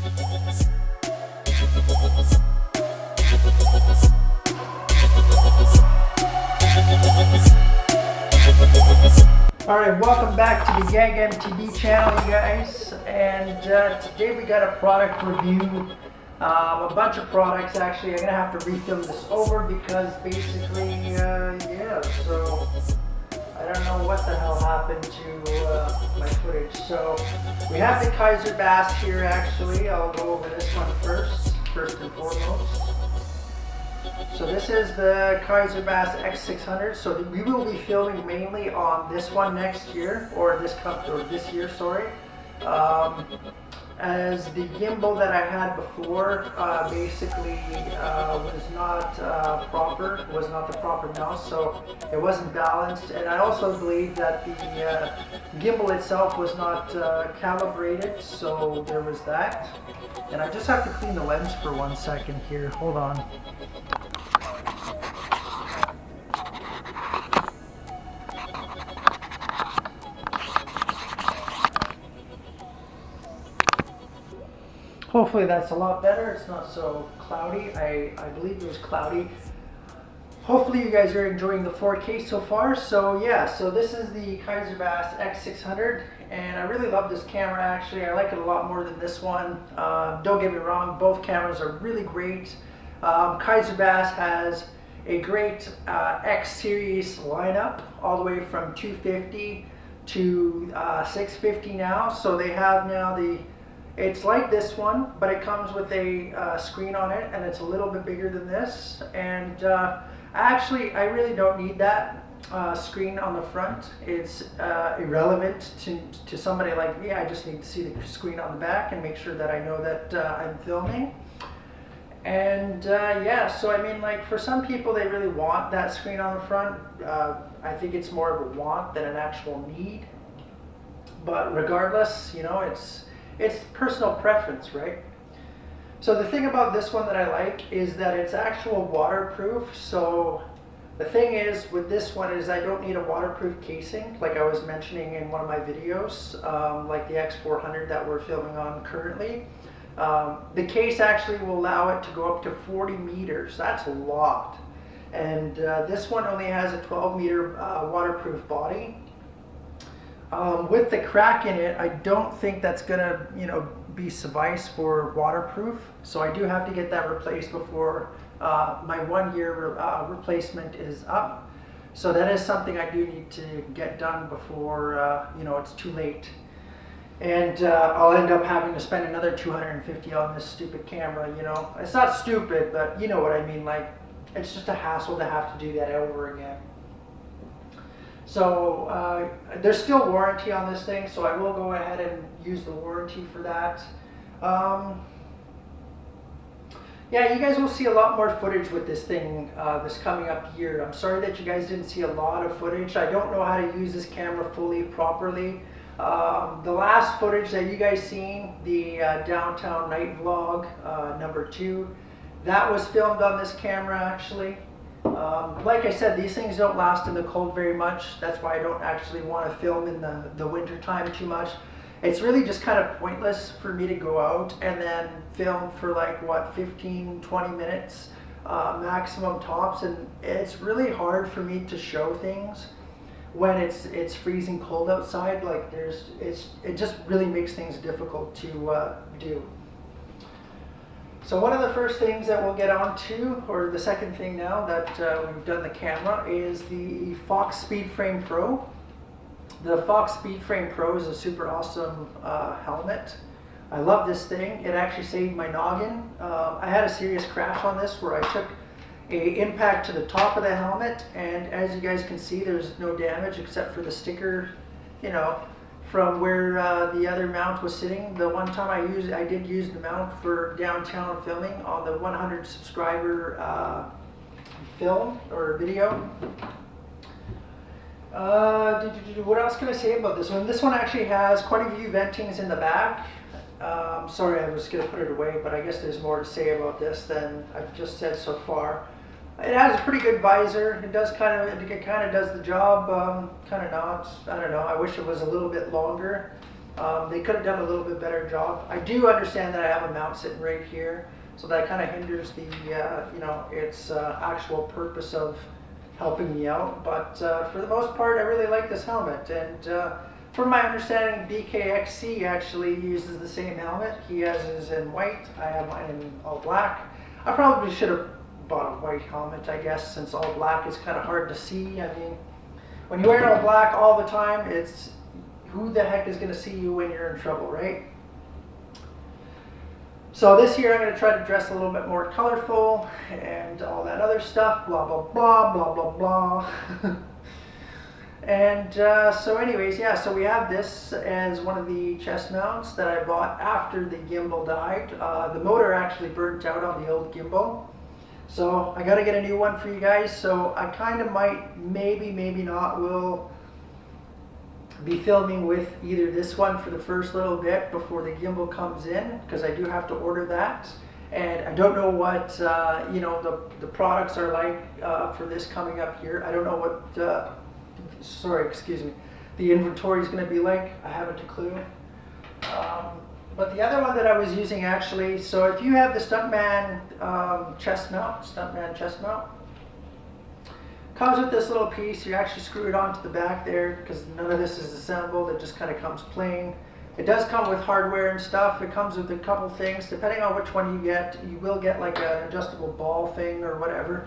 Alright, welcome back to the Gag MTB channel, you guys, and today we got a product review, a bunch of products actually. I'm going to have to refilm this over because basically, yeah, so I don't know what the hell happened to my footage. So we have the Kaiser Baas here actually. I'll go over this one first and foremost. So this is the Kaiser Baas X600. So we will be filming mainly on this one next year, or this year, sorry. As the gimbal that I had before basically was not the proper mouse, so it wasn't balanced. And I also believe that the gimbal itself was not calibrated, so there was that. And I just have to clean the lens for 1 second here. Hold on. Hopefully that's a lot better. It's not so cloudy. I believe it was cloudy. Hopefully you guys are enjoying the 4K so far. So yeah, so this is the Kaiser Baas X600, and I really love this camera actually. I like it a lot more than this one. Don't get me wrong, both cameras are really great. Kaiser Baas has a great X series lineup all the way from 250 to 650 now. So they have now it's like this one, but it comes with a screen on it, and it's a little bit bigger than this. And actually, I really don't need that screen on the front. It's irrelevant to somebody like me. I just need to see the screen on the back and make sure that I know that I'm filming. And yeah, so I mean, like, for some people, they really want that screen on the front. I think it's more of a want than an actual need. But regardless, you know, it's personal preference, right? So the thing about this one that I like is that it's actual waterproof. So the thing is with this one is I don't need a waterproof casing, like I was mentioning in one of my videos, like the X400 that we're filming on currently. The case actually will allow it to go up to 40 meters. That's a lot. And this one only has a 12-meter waterproof body. With the crack in it, I don't think that's gonna, you know, be suffice for waterproof. So I do have to get that replaced before my 1 year replacement is up. So that is something I do need to get done before, you know, it's too late. And I'll end up having to spend another $250 on this stupid camera, you know. It's not stupid, but you know what I mean. Like, it's just a hassle to have to do that over again. So there's still warranty on this thing, so I will go ahead and use the warranty for that. Yeah, you guys will see a lot more footage with this thing this coming up year. I'm sorry that you guys didn't see a lot of footage. I don't know how to use this camera fully properly. The last footage that you guys seen, the downtown night vlog number 2, that was filmed on this camera actually. Like I said, these things don't last in the cold very much. That's why I don't actually want to film in the winter time too much. It's really just kind of pointless for me to go out and then film for like, what, 15-20 minutes maximum tops, and it's really hard for me to show things when it's freezing cold outside. Like, it just really makes things difficult to do. So one of the first things that we'll get on to, or the second thing now that we've done the camera, is the Fox SpeedFrame Pro. The Fox SpeedFrame Pro is a super awesome helmet. I love this thing. It actually saved my noggin. I had a serious crash on this where I took an impact to the top of the helmet, and as you guys can see, there's no damage except for the sticker, you know, from where the other mount was sitting. The one time I did use the mount for downtown filming on the 100 subscriber film or video. What else can I say about this one? This one actually has quite a few ventings in the back. Sorry, I was going to put it away, but I guess there's more to say about this than I've just said so far. It has a pretty good visor. It kind of does the job, kind of not. I don't know. I wish it was a little bit longer. They could have done a little bit better job. I do understand that I have a mount sitting right here, so that kind of hinders the, you know, its actual purpose of helping me out. But for the most part, I really like this helmet. And from my understanding, BKXC actually uses the same helmet. He has his in white. I have mine in all black. I probably should have bought a white helmet, I guess, since all black is kind of hard to see. I mean, when you wear all black all the time, it's who the heck is going to see you when you're in trouble, right? So this year I'm going to try to dress a little bit more colorful and all that other stuff, blah, blah, blah, blah, blah, blah. And so anyways, yeah, so we have this as one of the chest mounts that I bought after the gimbal died. The motor actually burnt out on the old gimbal. So I got to get a new one for you guys. So I kind of might, maybe not, will be filming with either this one for the first little bit before the gimbal comes in, because I do have to order that. And I don't know what, you know, the products are like for this coming up here. I don't know what, sorry, excuse me, the inventory is going to be like. I haven't a clue. But the other one that I was using actually, so if you have the Stuntman chest mount, comes with this little piece. You actually screw it onto the back there because none of this is assembled. It just kind of comes plain. It does come with hardware and stuff. It comes with a couple things. Depending on which one you get, you will get like an adjustable ball thing or whatever.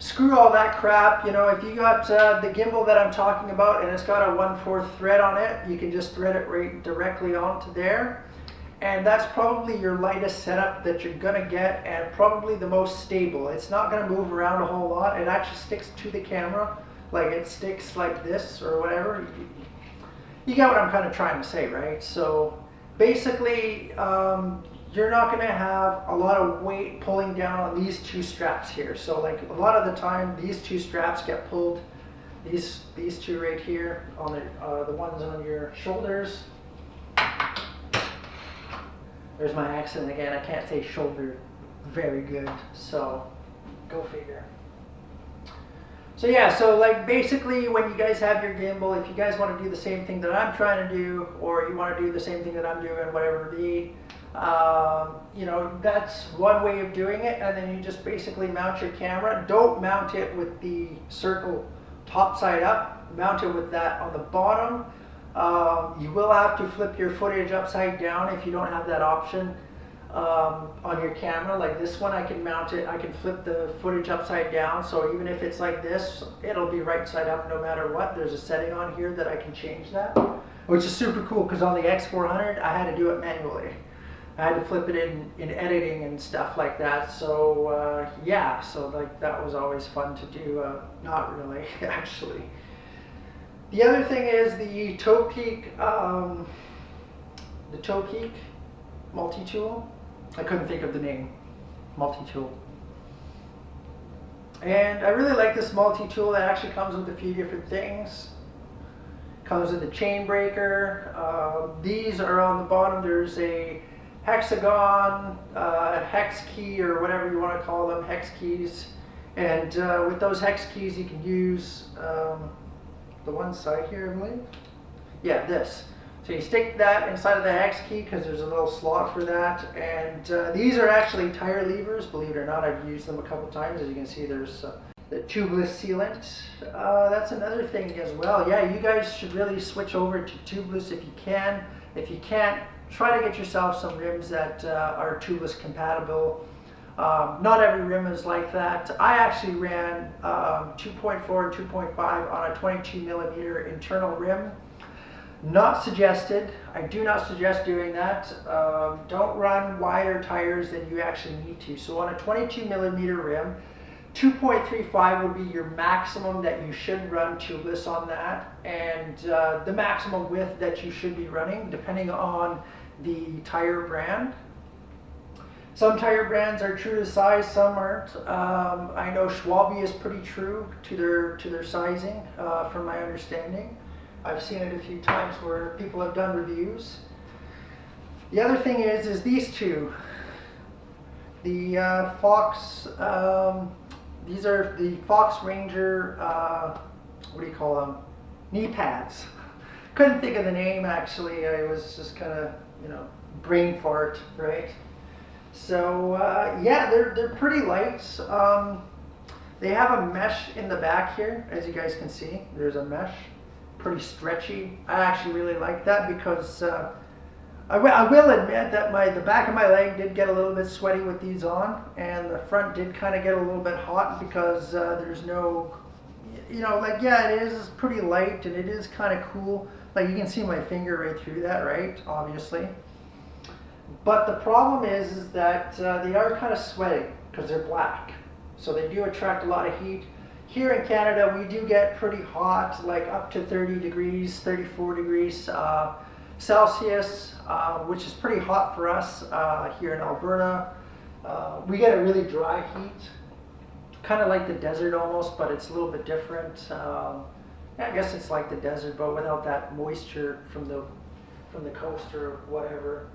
Screw all that crap. You know, if you got the gimbal that I'm talking about and it's got a 1/4 thread on it, you can just thread it right directly onto there. And that's probably your lightest setup that you're gonna get, and probably the most stable. It's not gonna move around a whole lot. It actually sticks to the camera, like it sticks like this or whatever. You get what I'm kind of trying to say, right? So basically, you're not gonna have a lot of weight pulling down on these two straps here. So like a lot of the time, these two straps get pulled. These two right here on the ones on your shoulders. There's my accent again. I can't say shoulder very good, so go figure. So yeah, so like basically when you guys have your gimbal, if you guys want to do the same thing that I'm trying to do, or you want to do the same thing that I'm doing, whatever it be, you know, that's one way of doing it. And then you just basically mount your camera. Don't mount it with the circle top side up. Mount it with that on the bottom. You will have to flip your footage upside down if you don't have that option on your camera. Like this one, I can mount it, I can flip the footage upside down, so even if it's like this, it'll be right side up no matter what. There's a setting on here that I can change that, which is super cool, because on the X400 I had to do it manually. I had to flip it in editing and stuff like that. So yeah, so like that was always fun to do. Not really, actually. The other thing is the toe peak multi-tool. I couldn't think of the name. Multi-tool. And I really like this multi-tool. That actually comes with a few different things. Comes with a chain breaker. These are on the bottom. There's a hexagon, hex key, or whatever you want to call them, hex keys. And with those hex keys, you can use the one side here, I believe. Yeah, this. So you stick that inside of the hex key because there's a little slot for that. And these are actually tire levers, believe it or not. I've used them a couple times. As you can see, there's the tubeless sealant. That's another thing as well. Yeah, you guys should really switch over to tubeless if you can. If you can't, try to get yourself some rims that are tubeless compatible. Not every rim is like that. I actually ran 2.4 and 2.5 on a 22 millimeter internal rim. Not suggested. I do not suggest doing that. Don't run wider tires than you actually need to. So on a 22 millimeter rim, 2.35 would be your maximum that you should run tubeless on that, and the maximum width that you should be running depending on the tire brand. Some tire brands are true to size, some aren't. I know Schwalbe is pretty true to their sizing, from my understanding. I've seen it a few times where people have done reviews. The other thing is these two. The Fox, these are the Fox Ranger, what do you call them? Knee pads. couldn't think of the name actually. I was just kind of, you know, brain fart, right? So yeah, they're pretty light. They have a mesh in the back here, as you guys can see. There's a mesh, pretty stretchy. I actually really like that because I will admit that the back of my leg did get a little bit sweaty with these on, and the front did kind of get a little bit hot because there's no, you know, like, yeah, it is pretty light and it is kind of cool. Like, you can see my finger right through that, right? Obviously. But the problem is that they are kind of sweaty because they're black. So they do attract a lot of heat. Here in Canada, we do get pretty hot, like up to 30 degrees, 34 degrees Celsius, which is pretty hot for us here in Alberta. We get a really dry heat, kind of like the desert almost, but it's a little bit different. I guess it's like the desert, but without that moisture from the coast or whatever.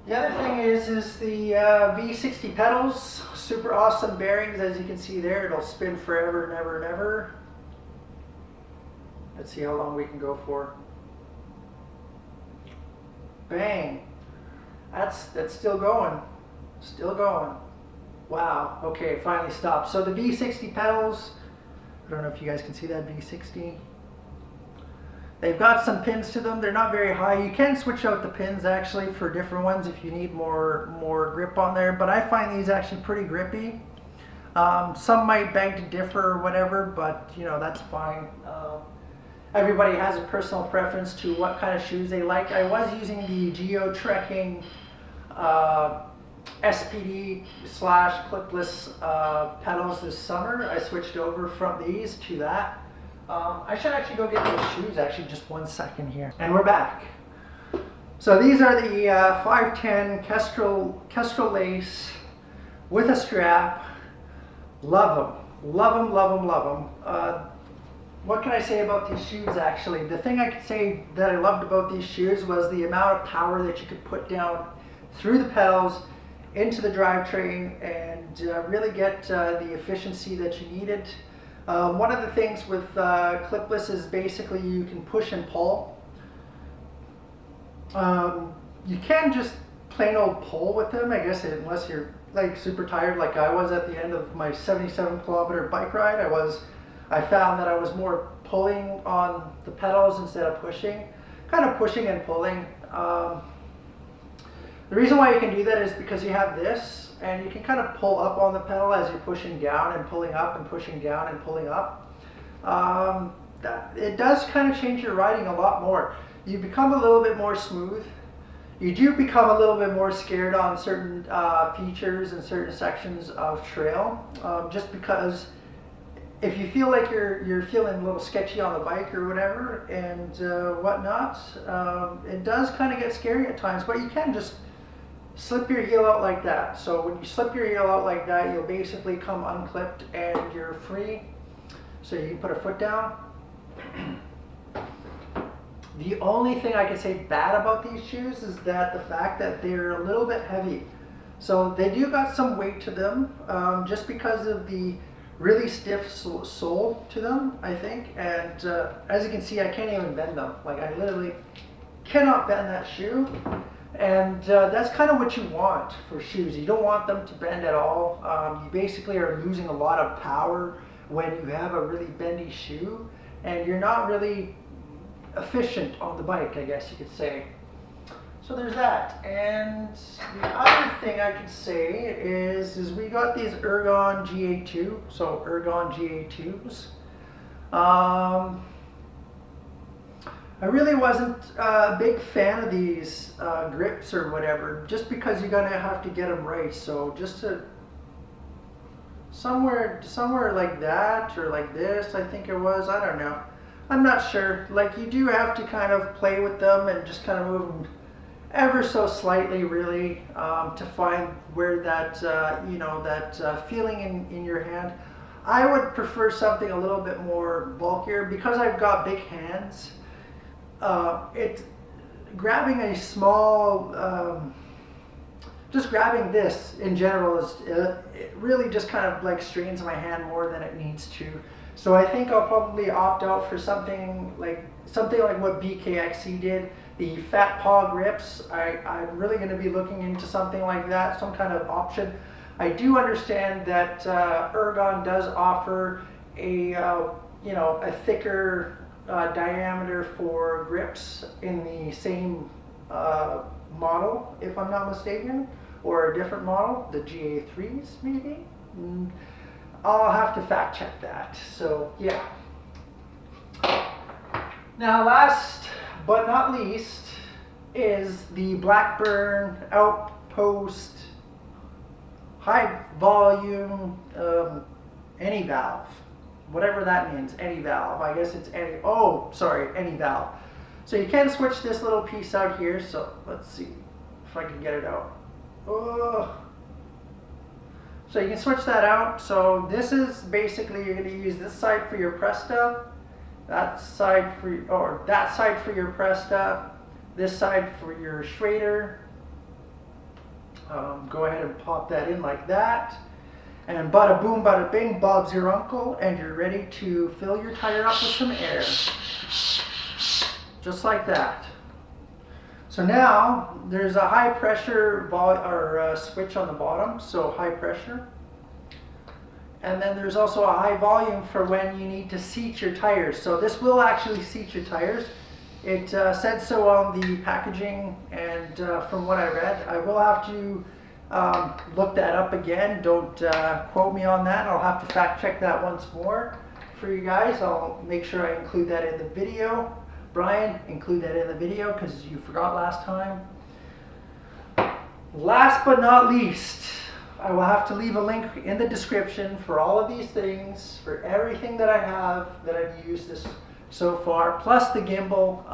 The other thing is the V60 pedals, super awesome bearings, as you can see there. It'll spin forever and ever and ever. Let's see how long we can go for. Bang! That's still going, still going. Wow. Okay, it finally stopped. So the V60 pedals. I don't know if you guys can see that V60. They've got some pins to them. They're not very high. You can switch out the pins actually for different ones if you need more grip on there. But I find these actually pretty grippy. Some might beg to differ or whatever, but you know, that's fine. Everybody has a personal preference to what kind of shoes they like. I was using the geo-trekking SPD / clipless pedals this summer. I switched over from these to that. I should actually go get those shoes, actually, just 1 second here. And we're back. So these are the 510 Kestrel lace with a strap. Love them. Love them, love them, love them. What can I say about these shoes, actually? The thing I could say that I loved about these shoes was the amount of power that you could put down through the pedals into the drivetrain and really get the efficiency that you needed. One of the things with clipless is basically you can push and pull. You can just plain old pull with them, I guess, unless you're like super tired like I was at the end of my 77-kilometer bike ride. I found that I was more pulling on the pedals instead of pushing, kind of pushing and pulling. The reason why you can do that is because you have this, and you can kind of pull up on the pedal as you're pushing down and pulling up and pushing down and pulling up. It does kind of change your riding a lot more. You become a little bit more smooth. You do become a little bit more scared on certain features and certain sections of trail, just because if you feel like you're feeling a little sketchy on the bike or whatever and whatnot, it does kind of get scary at times, but you can just slip your heel out like that. So when you slip your heel out like that, you'll basically come unclipped and you're free. So you can put a foot down. The only thing I can say bad about these shoes is that the fact that they're a little bit heavy. So they do got some weight to them, just because of the really stiff sole to them, I think. And as you can see, I can't even bend them. Like, I literally cannot bend that shoe. And that's kind of what you want for shoes. You don't want them to bend at all. You basically are losing a lot of power when you have a really bendy shoe, and you're not really efficient on the bike, I guess you could say. So there's that. And the other thing I could say is we got these Ergon Ga Tubes, so Ergon Ga Tubes. I really wasn't a big fan of these grips or whatever, just because you're gonna have to get them right. So just to somewhere like that or like this, I think it was. I don't know. I'm not sure. Like, you do have to kind of play with them and just kind of move them ever so slightly, really, to find where that that feeling in your hand. I would prefer something a little bit more bulkier because I've got big hands. Grabbing a small, just grabbing this in general is it really just kind of like strains my hand more than it needs to. So I think I'll probably opt out for something like what BKXC did, the fat paw grips. I'm really going to be looking into something like that, some kind of option. I do understand that Ergon does offer a a thicker diameter for grips in the same model, if I'm not mistaken, or a different model, the GA3s maybe. I'll have to fact check that. So yeah. Now last but not least is the Blackburn Outpost high volume any valve, whatever that means, any valve. I guess it's any, oh sorry, any valve. So you can switch this little piece out here. So let's see if I can get it out. Oh. So you can switch that out. So this is basically, you're going to use this side for your Presta, that side for your Presta, this side for your Schrader. Go ahead and pop that in like that. And bada boom, bada bing, Bob's your uncle, and you're ready to fill your tire up with some air. Just like that. So now there's a high pressure switch on the bottom, so high pressure. And then there's also a high volume for when you need to seat your tires. So this will actually seat your tires. It said so on the packaging, and from what I read, I will have to look that up again. Don't quote me on that. I'll have to fact check that once more for you guys. I'll make sure I include that in the video. Brian, include that in the video because you forgot last time. Last but not least, I will have to leave a link in the description for all of these things, for everything that I have that I've used this so far, plus the gimbal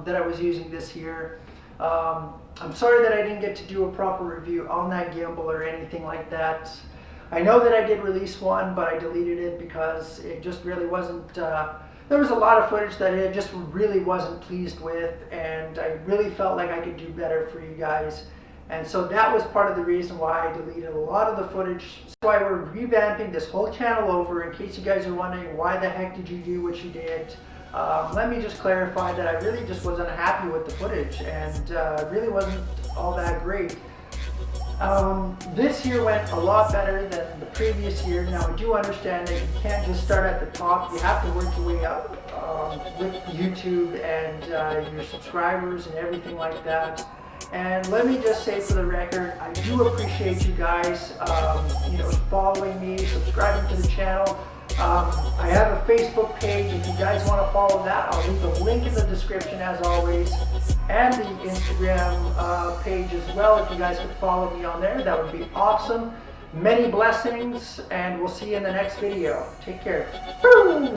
that I was using this year. I'm sorry that I didn't get to do a proper review on that gimbal or anything like that. I know that I did release one, but I deleted it because it just really wasn't, there was a lot of footage that I just really wasn't pleased with, and I really felt like I could do better for you guys. And so that was part of the reason why I deleted a lot of the footage. That's why we're revamping this whole channel over, in case you guys are wondering why the heck did you do what you did. Let me just clarify that I really just wasn't happy with the footage, and really wasn't all that great. This year went a lot better than the previous year. Now I do understand that you can't just start at the top. You have to work your way up with YouTube and your subscribers and everything like that. And let me just say for the record, I do appreciate you guys following me, subscribing to the channel. I have a Facebook page. If you guys want to follow that, I'll leave the link in the description as always, and the Instagram page as well. If you guys could follow me on there, that would be awesome. Many blessings, and we'll see you in the next video. Take care. Boom!